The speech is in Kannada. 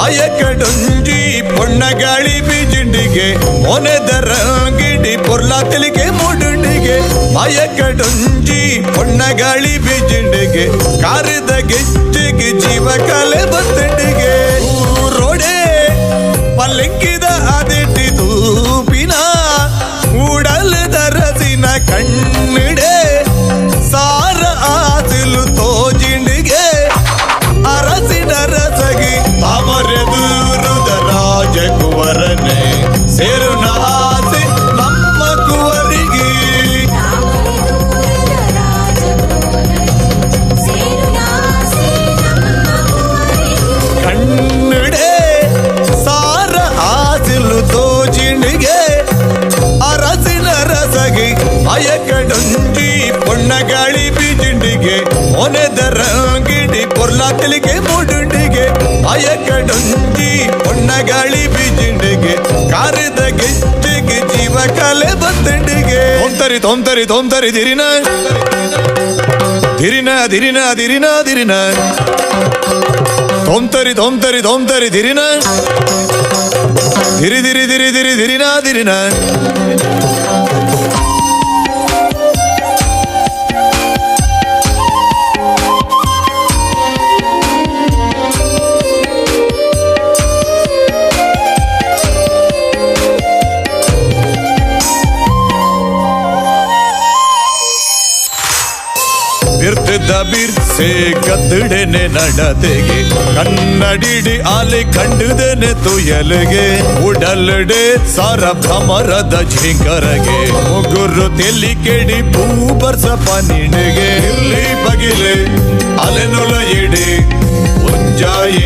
ಅಯಕಡೊಂಜಿ ಪೊಣ್ಣಗಾಳಿ ಬೀಜಿಂಡಿಗೆ ಮೊನೆದರ ಗಿಡಿ ಪೊರ್ಲಾ ತೆಲಿಗೆ ಮೂಡುಂಡಿಗೆ ಅಯಕಡೊಂಜಿ ಪೊಣ್ಣಗಾಳಿ ಬೀಜಿಂಡಿಗೆ ಕಾರಿದ ಗೆಜ್ಜೆಗೆ ಜೀವ ಕಲೆ ಬತ್ತಂಡಿಗೆ ರೋಡೆ ಪಲ್ಲಿಂಕಿದ ಅದಿಟ್ಟಿ ತೂಪಿನ ಉಡಲದ ರಸಿನ ಕಣ್ಣಿಡೆ ಸಾರ ಆಸಿಲು ತೋಜಿಂಡಿಗೆ ಅರಸಿನ ರಸಗಿ ಅಮರೆದೂರುದ ರಾಜಕುವರನೆ ಸೇರು ನಾಸಿ ನಮ್ಮ ಕುವರಿಗೆ ಕಣ್ಣಿಡೆ ಸಾರ ಆಸಿಲು ತೋಜಿಂಡಿಗೆ ಅರಸಿನ ರಸಗಿ ಅಯಕಡೊಂಜಿ ಪೊಣ್ಣಗಾಳಿ ಬೀಜಿಂಡಿಗೆ ಮೊನೆದರ ಗಿಡಿ ಪೊರ್ಲಾ ತೆಲಿಗೆ ಮೂಡುಂಡಿಗೆ ಅಯಕಡೊಂಜಿ ಪೊಣ್ಣಗಾಳಿ ಬೀಜಿಂಡಿಗೆ ಕಾರಿದ ಗೆಜ್ಜೆಗೆ ಜೀವ ಕಲೆ ಬತ್ತಂಡಿಗೆ ತೊಂತರಿ ತೊಂತರಿ ದಿರಿನ ದಿರಿನ ದಿರಿನ ದಿರಿನ ದಿರಿನ ತೊಂತರಿ ದಿರಿನ ದಿರಿ ದಿರಿ ದಿರಿ ದಿರಿ ದಿರಿನ ದಿರಿನ ಬಿರ್ತಿದ್ದ ಬಿರ್ಸೆ ಗದ್ದಡೆನೆ ನಡತೆಗೆ ಕನ್ನಡಿಡಿ ಆಲೆ ಕಂಡುದನೆ ತುಯಲಿಗೆ ಉಡಲ್ಡೆ ಸಾರ ಭ್ರಮರದ ಝಿಂಕರಗೆ ಮುಗುರು ತೆಲಿ ಕೆಡಿ ಭೂಬರ್ಸ ಪನಿಣಿಗೆ ಇಲ್ಲಿ ಬಗಿಲೆ ಅಲೆನುಲ ಇಡಿ ಮುಂಜಾಯಿ